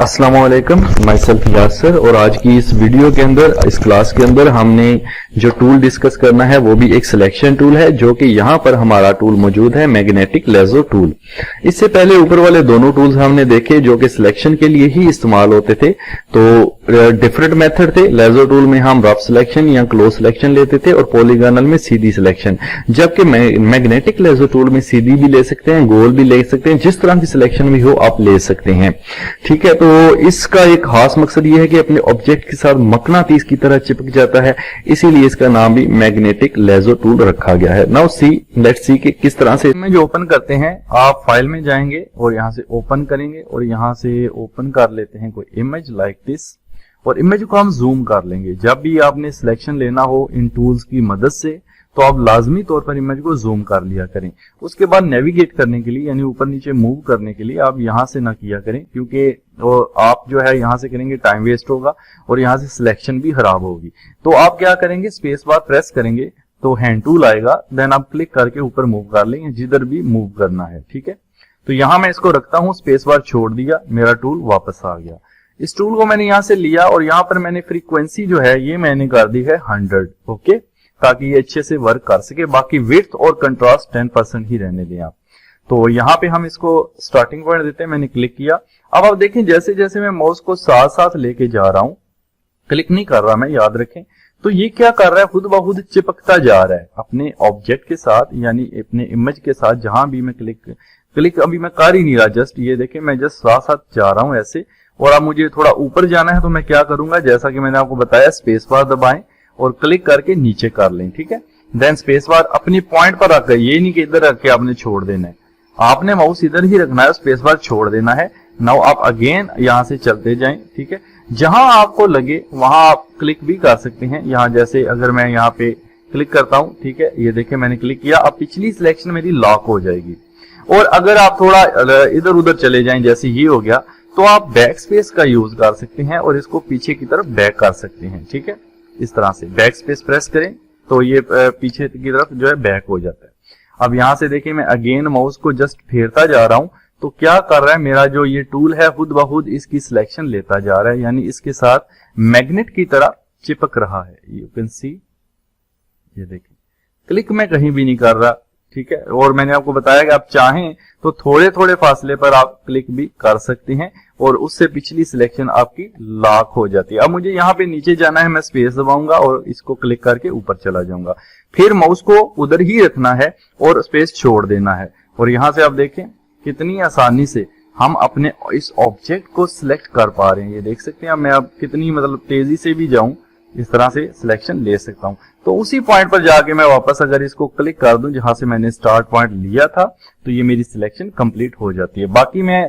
अस्सलाम वालेकुम, my self यासर। और आज की इस वीडियो के अंदर, इस क्लास के अंदर हमने जो टूल डिस्कस करना है वो भी एक सिलेक्शन टूल है, जो कि यहाँ पर हमारा टूल मौजूद है, मैग्नेटिक लेजर टूल। इससे पहले ऊपर वाले दोनों टूल्स हमने देखे जो कि सिलेक्शन के लिए ही इस्तेमाल होते थे। तो डिफरेंट मेथड थे। लेजर टूल में हम रफ सिलेक्शन या क्लोज सिलेक्शन लेते थे और पॉलीगोनल में सीधी सिलेक्शन, जबकि मैग्नेटिक लेजर टूल में सीधी भी ले सकते हैं, गोल भी ले सकते हैं, जिस तरह की सिलेक्शन भी हो आप ले सकते हैं। ठीक है, तो इसका एक खास मकसद यह है कि अपने ऑब्जेक्ट के साथ मकनातीस की तरह चिपक जाता है, इसीलिए इसका नाम भी मैग्नेटिक लेजर टूल रखा गया है। नाउ सी, लेट्स सी कि किस तरह से में जो ओपन करते हैं, आप फाइल में जाएंगे और यहां से ओपन करेंगे और यहां से ओपन कर लेते हैं कोई इमेज लाइक दिस, और इमेज को हम जूम कर लेंगे। जब भी आपने सिलेक्शन लेना हो इन टूल्स की मदद से, तो आप लाजमी तौर पर इमेज को जूम कर लिया करें। उसके बाद नेविगेट करने के लिए, यानी ऊपर नीचे मूव करने के लिए आप यहां से ना किया करें, क्योंकि आप जो है यहां से करेंगे टाइम वेस्ट होगा और यहां से सिलेक्शन भी खराब होगी। तो आप क्या करेंगे, स्पेस बार प्रेस करेंगे तो हैंड टूल आएगा, देन आप क्लिक करके ऊपर मूव कर लेंगे जिधर भी मूव करना है। ठीक है, तो यहां मैं इसको रखता हूं, स्पेस बार छोड़ दिया, मेरा टूल वापस आ गया। इस टूल को मैंने यहां से लिया और यहां पर मैंने फ्रीक्वेंसी जो है ये मैंने कर दी है 100, ओके, ताकि ये अच्छे से वर्क कर सके। बाकी विड्थ और कंट्रास्ट 10% ही रहने दें आप। तो यहाँ पे हम इसको स्टार्टिंग पॉइंट देते हैं, मैंने क्लिक किया। अब आप देखें जैसे जैसे मैं माउस को साथ साथ लेके जा रहा हूं, क्लिक नहीं कर रहा मैं, याद रखें। तो ये क्या कर रहा है, खुद ब खुद चिपकता जा रहा है अपने ऑब्जेक्ट के साथ, यानी अपने इमेज के साथ। जहां भी मैं क्लिक अभी मैं कर ही नहीं रहा, जस्ट ये देखें मैं जस्ट साथ साथ जा रहा हूं ऐसे। और अब मुझे थोड़ा ऊपर जाना है तो मैं क्या करूंगा, जैसा कि मैंने आपको बताया, स्पेस बार दबाएं और क्लिक करके नीचे कर लें। ठीक है, देन स्पेस बार अपनी पॉइंट पर रखकर, ये नहीं कि इधर रख के आपने छोड़ देना है, आपने माउस इधर ही रखना है, स्पेस बार छोड़ देना है। नाउ आप अगेन यहां से चलते जाएं। ठीक है, जहां आपको लगे वहां आप क्लिक भी कर सकते हैं। यहां जैसे अगर मैं यहाँ पे क्लिक करता हूं, ठीक है, ये देखें मैंने क्लिक किया, अब पिछली सिलेक्शन मेरी लॉक हो जाएगी। और अगर आप थोड़ा इधर उधर चले जाएं, जैसे ये हो गया, तो आप बैक स्पेस का यूज कर सकते हैं और इसको पीछे की तरफ बैक कर सकते हैं। ठीक है, इस तरह से बैक स्पेस प्रेस करें तो ये पीछे की तरफ जो है बैक हो जाता है। अब यहां से देखिए मैं अगेन माउस को जस्ट फेरता जा रहा हूं, तो क्या कर रहा है, मेरा जो ये टूल है खुद ब खुद इसकी सिलेक्शन लेता जा रहा है, यानी इसके साथ मैग्नेट की तरह चिपक रहा है। यू कैन सी, ये देखिए क्लिक मैं कहीं भी नहीं कर रहा। ठीक है, और मैंने आपको बताया कि आप चाहें तो थोड़े थोड़े फासले पर आप क्लिक भी कर सकते हैं और उससे पिछली सिलेक्शन आपकी लॉक हो जाती है। अब मुझे यहाँ पे नीचे जाना है, मैं स्पेस दबाऊंगा और इसको क्लिक करके ऊपर चला जाऊंगा। फिर माउस को उधर ही रखना है और स्पेस छोड़ देना है। और यहां से आप देखें कितनी आसानी से हम अपने इस ऑब्जेक्ट को सिलेक्ट कर पा रहे हैं। ये देख सकते हैं, मैं अब कितनी मतलब तेजी से भी जाऊं इस तरह से सिलेक्शन ले सकता हूं। तो उसी पॉइंट पर जाके मैं वापस अगर इसको क्लिक कर दूं जहां से मैंने स्टार्ट पॉइंट लिया था, तो ये मेरी सिलेक्शन कंप्लीट हो जाती है। बाकी मैं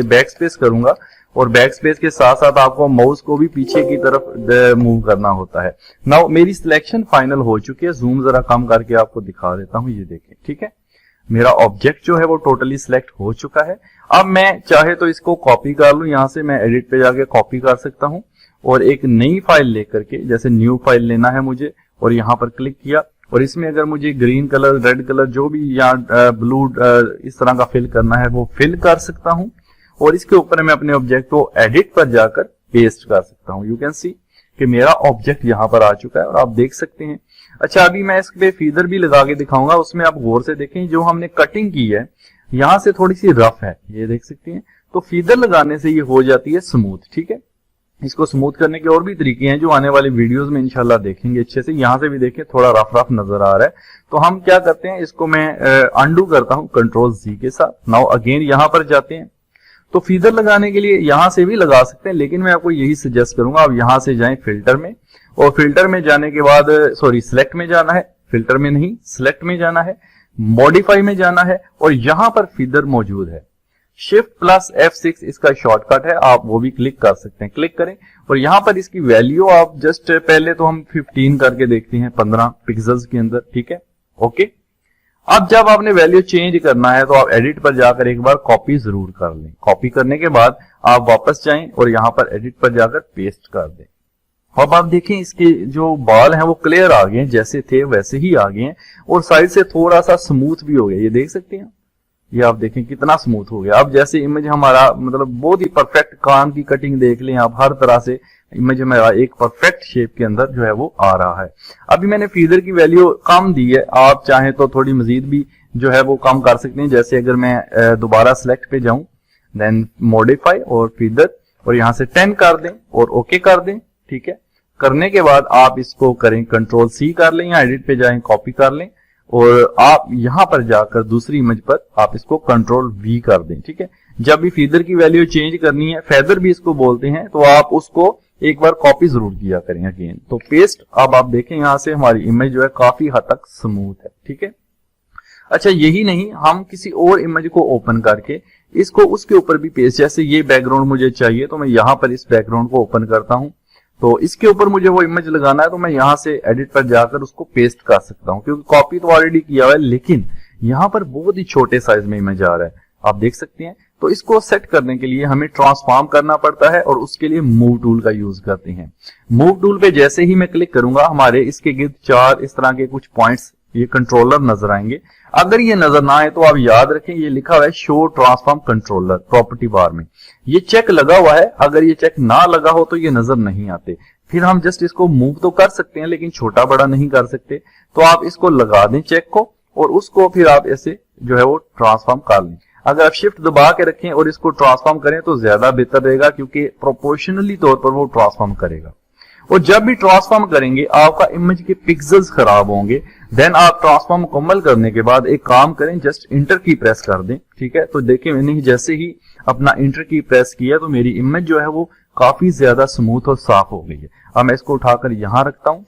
बैक स्पेस करूंगा और बैक स्पेस के साथ साथ आपको माउस को भी पीछे की तरफ मूव करना होता है। नाउ मेरी सिलेक्शन फाइनल हो चुकी है। जूम जरा कम करके आपको दिखा देता हूं, ये देखें। ठीक है, मेरा ऑब्जेक्ट जो है वो टोटली सिलेक्ट हो चुका है। अब मैं चाहे तो इसको कॉपी कर लूं, यहां से मैं एडिट पे जाके कॉपी कर सकता हूं और एक नई फाइल लेकर के, जैसे न्यू फाइल लेना है मुझे, और यहां पर क्लिक किया और इसमें अगर मुझे ग्रीन कलर, रेड कलर, जो भी या ब्लू इस तरह का फिल करना है वो फिल कर सकता हूं और इसके ऊपर मैं अपने ऑब्जेक्ट को एडिट पर जाकर पेस्ट कर सकता हूं। यू कैन सी कि मेरा ऑब्जेक्ट यहां पर आ चुका है और आप देख सकते हैं। अच्छा, अभी मैं इस पे फीदर भी लगा के दिखाऊंगा, उसमें आप गौर से देखें जो हमने कटिंग की है यहां से थोड़ी सी रफ है, ये देख सकते हैं। तो फीदर लगाने से ये हो जाती है स्मूथ। ठीक है, इसको स्मूथ करने के और भी तरीके हैं जो आने वाले वीडियोस में इंशाल्लाह देखेंगे अच्छे से। यहां से भी देखें थोड़ा रफ रफ नजर आ रहा है, तो हम क्या करते हैं, इसको मैं अंडू करता हूं कंट्रोल जी के साथ। नाउ अगेन यहां पर जाते हैं, तो फीदर लगाने के लिए यहां से भी लगा सकते हैं, लेकिन मैं आपको यही सजेस्ट करूंगा आप यहां से जाएं फिल्टर में, और फिल्टर में जाने के बाद सिलेक्ट में जाना है, फिल्टर में नहीं सिलेक्ट में जाना है, मॉडिफाई में जाना है और यहां पर फीदर मौजूद है। शिफ्ट प्लस F6 इसका शॉर्टकट है, आप वो भी क्लिक कर सकते हैं। क्लिक करें और यहां पर इसकी वैल्यू आप जस्ट पहले तो हम 15 करके देखते हैं 15 पिक्सल्स के अंदर। ठीक है, ओके। अब जब आपने वैल्यू चेंज करना है तो आप एडिट पर जाकर एक बार कॉपी जरूर कर लें। कॉपी करने के बाद आप वापस जाएं और यहां पर एडिट पर जाकर पेस्ट कर दें। अब आप देखें इसके जो बाल हैं वो क्लियर आ गए हैं, जैसे थे वैसे ही आ गए हैं और साइड से थोड़ा सा स्मूथ भी हो गया, ये देख सकते हैं। ये आप देखें कितना स्मूथ हो गया। अब जैसे इमेज हमारा मतलब बहुत ही परफेक्ट कान की कटिंग देख लें आप, हर तरह से इमेज हमारा एक परफेक्ट शेप के अंदर जो है वो आ रहा है। अभी मैंने फीदर की वैल्यू कम दी है, आप चाहें तो थोड़ी मजीद भी जो है वो कम कर सकते हैं। जैसे अगर मैं दोबारा सेलेक्ट पे जाऊं, देन मॉडिफाई और फीदर, और यहां से 10 कर दें और ओके कर दें। ठीक है, करने के बाद आप इसको करें कंट्रोल सी कर लें या एडिट पे जाएं कॉपी कर लें, और आप यहां पर जाकर दूसरी इमेज पर आप इसको कंट्रोल वी कर दें। ठीक है, जब भी फीदर की वैल्यू चेंज करनी है, फेदर भी इसको बोलते हैं, तो आप उसको एक बार कॉपी जरूर किया करें अगेन। तो पेस्ट, अब आप देखें यहां से हमारी इमेज जो है काफी हद तक स्मूथ है। ठीक है, अच्छा यही नहीं, हम किसी और इमेज को ओपन करके इसको उसके ऊपर भी पेस्ट, जैसे ये बैकग्राउंड मुझे चाहिए तो मैं यहां पर इस बैकग्राउंड को ओपन करता हूं, तो इसके ऊपर मुझे वो इमेज लगाना है तो मैं यहां से एडिट पर जाकर उसको पेस्ट कर सकता हूं, क्योंकि कॉपी तो ऑलरेडी किया हुआ है, लेकिन यहां पर बहुत ही छोटे साइज में इमेज आ रहा है, आप देख सकते हैं। तो इसको सेट करने के लिए हमें ट्रांसफॉर्म करना पड़ता है और उसके लिए मूव टूल का यूज करते हैं। मूव टूल पे जैसे ही मैं क्लिक करूंगा, हमारे इसके गिर्द 4 इस तरह के कुछ पॉइंट्स, ये कंट्रोलर नजर आएंगे। अगर ये नजर ना आए तो आप याद रखें ये लिखा हुआ है शो ट्रांसफॉर्म कंट्रोलर प्रॉपर्टी बार में, ये चेक लगा हुआ है। अगर ये चेक ना लगा हो तो ये नजर नहीं आते। फिर हम जस्ट इसको मूव तो कर सकते हैं लेकिन छोटा बड़ा नहीं कर सकते, तो आप इसको लगा दें चेक को, और उसको फिर आप ऐसे जो है वो ट्रांसफॉर्म कर लें। अगर आप शिफ्ट दबा के रखें और इसको ट्रांसफॉर्म करें तो ज्यादा बेहतर रहेगा, क्योंकि प्रोपोर्शनली तौर पर वो ट्रांसफॉर्म करेगा। और जब भी ट्रांसफॉर्म करेंगे आपका इमेज के पिक्सेल्स खराब होंगे। देन आप ट्रांसफॉर्म मुकम्मल करने के बाद एक काम करें, जस्ट इंटर की प्रेस कर दें। ठीक है, तो देखिए मैंने जैसे ही अपना इंटर की प्रेस किया तो मेरी इमेज जो है वो काफी ज्यादा स्मूथ और साफ हो गई है। अब मैं इसको उठाकर यहां रखता हूं।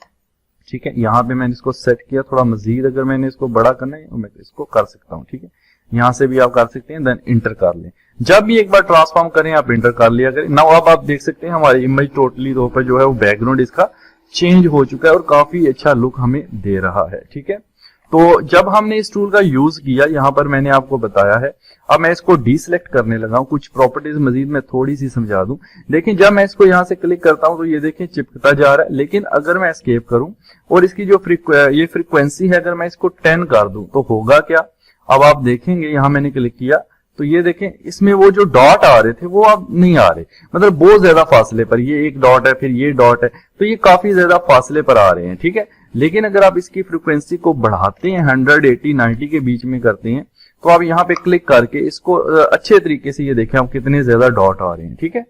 ठीक है, यहां पे मैंने इसको सेट किया, थोड़ा मजीद अगर मैंने इसको बड़ा करना है तो मैं इसको कर सकता हूं। ठीक है, यहां से भी आप कर सकते हैं, देन इंटर कर लें। जब भी एक बार ट्रांसफॉर्म करें आप इंटर कर लिया करें। नाउ अब आप देख सकते हैं हमारी इमेज टोटली तौर पर जो है वो बैकग्राउंड इसका चेंज हो चुका है और काफी अच्छा लुक हमें दे रहा है। ठीक है, तो जब हमने इस टूल का यूज किया, यहां पर मैंने आपको बताया है। अब मैं इसको डीसिलेक्ट करने लगा हूं, कुछ प्रॉपर्टीज मजीद मैं थोड़ी सी समझा दूं। देखिए जब मैं इसको यहां से क्लिक करता हूं तो ये देखें चिपकता जा रहा है, लेकिन अगर मैं एस्केप करूं और इसकी जो ये फ्रीक्वेंसी है अगर मैं इसको 10 कर दूं तो होगा क्या। अब आप देखेंगे यहां मैंने क्लिक किया तो ये देखें इसमें वो जो डॉट आ रहे थे वो अब नहीं आ रहे, मतलब बहुत ज्यादा फासले पर, ये एक डॉट है फिर ये डॉट है, तो ये काफी ज्यादा फासले पर आ रहे हैं। ठीक है, लेकिन अगर आप इसकी फ्रीक्वेंसी को बढ़ाते हैं 100, 80, 90 के बीच में करते हैं तो आप यहाँ पे क्लिक करके इसको अच्छे तरीके से ये देखें आप कितने ज्यादा डॉट आ रहे हैं। ठीक है,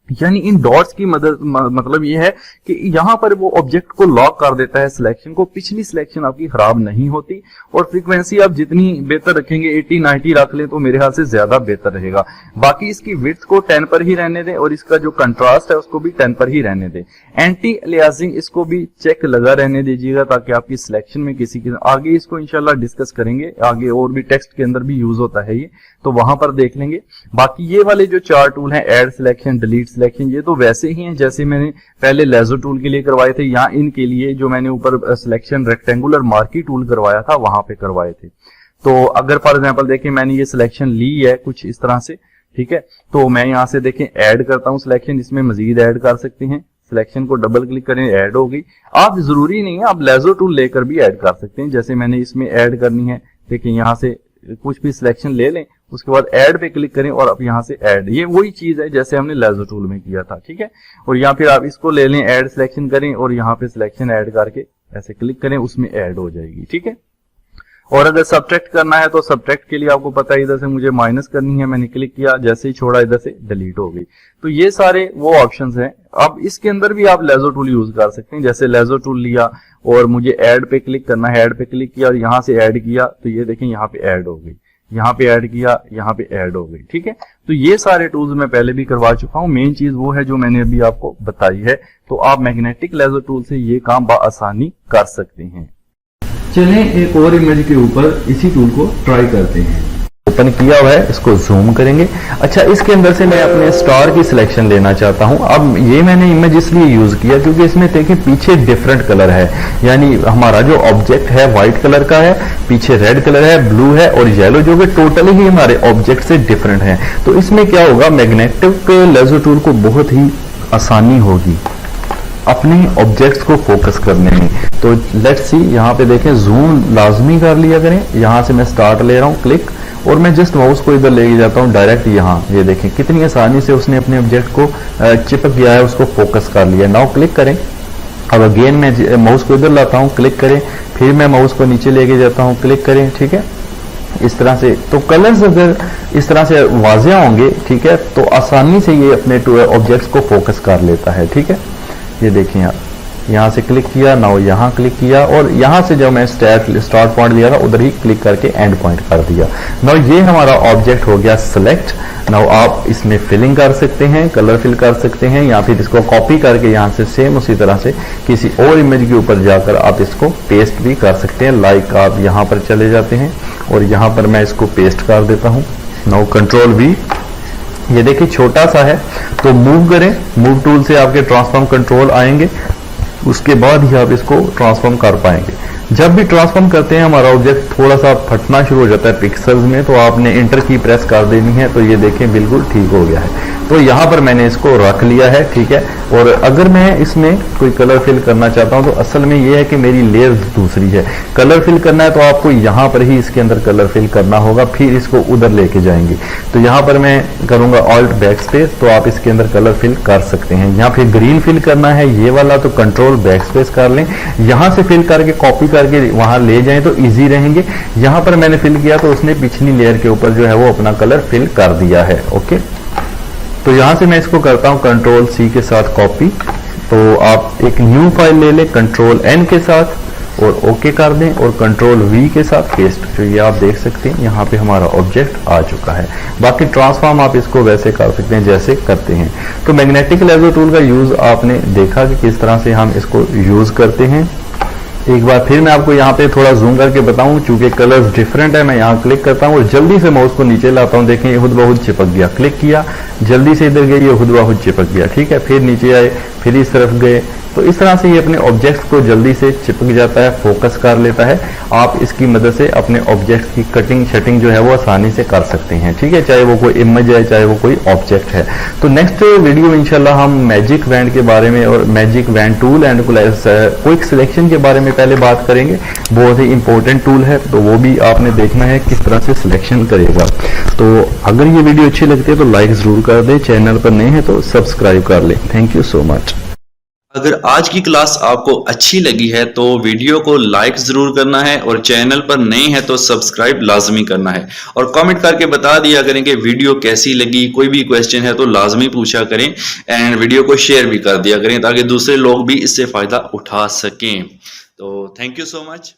यानी इन डॉट्स की मदद मतलब ये है कि यहाँ पर वो ऑब्जेक्ट को लॉक कर देता है सिलेक्शन को, पिछली सिलेक्शन आपकी खराब नहीं होती। और फ्रीक्वेंसी आप जितनी बेहतर रखेंगे 80, 90 रख लें तो मेरे ख्याल से ज्यादा बेहतर रहेगा। बाकी इसकी विड्थ को 10 पर ही रहने दें और इसका जो कंट्रास्ट है उसको भी 10 पर ही रहने दें। एंटी अलियासिंग इसको भी चेक लगा रहने दीजिएगा ताकि आपकी सिलेक्शन में किसी की, आगे इसको इंशाल्लाह डिस्कस करेंगे, आगे और भी टेक्स्ट के अंदर भी यूज होता है ये, तो वहां पर देख लेंगे। बाकी ये वाले जो 4 टूल हैं, ऐड सिलेक्शन, डिलीट सिलेक्शन, ये तो वैसे ही हैं जैसे मैंने पहले लेजर टूल के लिए करवाए थे, यहाँ इनके लिए जो मैंने ऊपर सिलेक्शन रेक्टेंगुलर मार्की टूल करवाया था वहां पे करवाए थे। तो अगर फॉर एग्जांपल देखें मैंने ये सिलेक्शन ली है कुछ इस तरह से, ठीक है, तो मैं यहाँ से देखें ऐड करता हूँ सिलेक्शन, इसमें मजीद ऐड कर सकते हैं। सिलेक्शन को डबल क्लिक करें, ऐड हो गई। आप जरूरी नहीं है, आप लेजर टूल लेकर भी ऐड कर सकते हैं। जैसे मैंने इसमें ऐड करनी है, देखिए यहाँ से कुछ भी सिलेक्शन ले लें, उसके बाद ऐड पे क्लिक करें और अब यहाँ से ऐड, ये वही चीज है जैसे हमने लेजर टूल में किया था। ठीक है, और यहाँ फिर आप इसको ले लें, ऐड सिलेक्शन करें और यहाँ पे सिलेक्शन ऐड करके ऐसे क्लिक करें, उसमें ऐड हो जाएगी। ठीक है, और अगर सब्ट्रैक्ट करना है तो सब्ट्रैक्ट के लिए आपको पता है इधर से मुझे माइनस करनी है, मैंने क्लिक किया, जैसे ही छोड़ा इधर से डिलीट हो गई। तो ये सारे वो ऑप्शंस हैं। अब इसके अंदर भी आप लेजर टूल यूज कर सकते हैं। जैसे लेजर टूल लिया और मुझे ऐड पे क्लिक करना है, ऐड पे क्लिक किया और यहाँ से ऐड किया तो ये देखें यहाँ पे ऐड हो गई, यहाँ पे ऐड किया, यहाँ पे ऐड हो गई। ठीक है, तो ये सारे टूल्स मैं पहले भी करवा चुका हूँ। मेन चीज वो है जो मैंने अभी आपको बताई है, तो आप मैग्नेटिक लेजर टूल से ये काम बआसानी कर सकते हैं। चलें एक और इमेज के ऊपर इसी टूल को ट्राई करते हैं। ओपन किया हुआ है, इसको जूम करेंगे। अच्छा, इसके अंदर से मैं अपने स्टार की सिलेक्शन लेना चाहता हूं। अब ये मैंने इमेज इसलिए यूज किया क्योंकि इसमें देखें पीछे डिफरेंट कलर है, यानी हमारा जो ऑब्जेक्ट है व्हाइट कलर का है, पीछे रेड कलर है, ब्लू है और येलो, जो कि टोटली ही हमारे ऑब्जेक्ट से डिफरेंट है। तो इसमें क्या होगा, मैग्नेटिक लेजर टूल को बहुत ही आसानी होगी अपने ऑब्जेक्ट्स को फोकस करने में। तो लेट्स सी, यहाँ पे देखें जूम लाजमी कर लिया करें। यहाँ से मैं स्टार्ट ले रहा हूँ क्लिक, और मैं जस्ट माउस को इधर लेके जाता हूँ डायरेक्ट यहाँ, ये देखें कितनी आसानी से उसने अपने ऑब्जेक्ट को चिपक गया है, उसको फोकस कर लिया। नाउ क्लिक करें। अब अगेन मैं माउस को इधर लाता हूँ, क्लिक करें, फिर मैं माउस को नीचे लेके जाता हूँ, क्लिक करें, ठीक है। इस तरह से तो कलर्स अगर इस तरह से वाजिया होंगे, ठीक है, तो आसानी से ये अपने ऑब्जेक्ट्स को फोकस कर लेता है, ठीक है। ये देखिए आप यहाँ से क्लिक किया, नाउ यहाँ क्लिक किया, और यहाँ से जब मैं स्टार्ट पॉइंट लिया था उधर ही क्लिक करके एंड पॉइंट कर दिया। नाउ ये हमारा ऑब्जेक्ट हो गया सिलेक्ट। नाउ आप इसमें फिलिंग कर सकते हैं, कलर फिल कर सकते हैं, या फिर इसको कॉपी करके यहाँ से सेम उसी तरह से किसी और इमेज के ऊपर जाकर आप इसको पेस्ट भी कर सकते हैं। लाइक आप यहाँ पर चले जाते हैं और यहाँ पर मैं इसको पेस्ट कर देता हूँ। नाउ कंट्रोल वी, ये देखिए छोटा सा है, तो मूव करें, मूव टूल से आपके ट्रांसफॉर्म कंट्रोल आएंगे, उसके बाद ही आप इसको ट्रांसफॉर्म कर पाएंगे। जब भी ट्रांसफॉर्म करते हैं हमारा ऑब्जेक्ट थोड़ा सा फटना शुरू हो जाता है पिक्सल्स में, तो आपने इंटर की प्रेस कर देनी है, तो ये देखें बिल्कुल ठीक हो गया है। तो यहाँ पर मैंने इसको रख लिया है, ठीक है। और अगर मैं इसमें कोई कलर फिल करना चाहता हूँ तो असल में ये है कि मेरी लेयर दूसरी है। कलर फिल करना है तो आपको यहाँ पर ही इसके अंदर कलर फिल करना होगा, फिर इसको उधर लेके जाएंगे। तो यहाँ पर मैं करूँगा ऑल्ट बैक स्पेस, तो आप इसके अंदर कलर फिल कर सकते हैं। यहाँ फिर ग्रीन फिल करना है ये वाला, तो कंट्रोल बैक स्पेस कर लें, यहाँ से फिल करके कॉपी करके वहां ले जाएं तो इजी रहेंगे। यहाँ पर मैंने फिल किया तो उसने पिछली लेयर के ऊपर जो है वो अपना कलर फिल कर दिया है। ओके, तो यहां से मैं इसको करता हूं कंट्रोल सी के साथ कॉपी। तो आप एक न्यू फाइल ले लें कंट्रोल एन के साथ और ओके कर दें, और कंट्रोल वी के साथ पेस्ट। तो ये आप देख सकते हैं यहाँ पे हमारा ऑब्जेक्ट आ चुका है। बाकी ट्रांसफॉर्म आप इसको वैसे कर सकते हैं जैसे करते हैं। तो मैग्नेटिक लेजर टूल का यूज आपने देखा कि किस तरह से हम इसको यूज करते हैं। एक बार फिर मैं आपको यहाँ पे थोड़ा जूम करके बताऊं, चूंकि कलर्स डिफरेंट है। मैं यहाँ क्लिक करता हूँ और जल्दी से माउस को नीचे लाता हूँ, देखें ये खुद ब खुद चिपक गया। क्लिक किया, जल्दी से इधर गए, ये खुद ब खुद चिपक गया, ठीक है। फिर नीचे आए, फिर इस तरफ गए, तो इस तरह से ये अपने ऑब्जेक्ट्स को जल्दी से चिपक जाता है, फोकस कर लेता है। आप इसकी मदद से अपने ऑब्जेक्ट्स की कटिंग शटिंग जो है वो आसानी से कर सकते हैं, ठीक है, चाहे वो कोई इमेज है, चाहे वो कोई ऑब्जेक्ट है। तो नेक्स्ट वीडियो में इंशाल्लाह हम मैजिक वैंड के बारे में और magic wand tool and quick selection के बारे में पहले बात करेंगे। बहुत ही इंपॉर्टेंट टूल है, तो वो भी आपने देखना है किस तरह से सिलेक्शन करेगा। तो अगर ये वीडियो अच्छी लगती है तो लाइक जरूर कर दें, चैनल पर नए हैं तो सब्सक्राइब कर लें। Thank you so much. अगर आज की क्लास आपको अच्छी लगी है तो वीडियो को लाइक जरूर करना है, और चैनल पर नए हैं तो सब्सक्राइब लाजमी करना है, और कमेंट करके बता दिया करें कि वीडियो कैसी लगी। कोई भी क्वेश्चन है तो लाजमी पूछा करें, एंड वीडियो को शेयर भी कर दिया करें ताकि दूसरे लोग भी इससे फायदा उठा सकें। तो थैंक यू सो मच।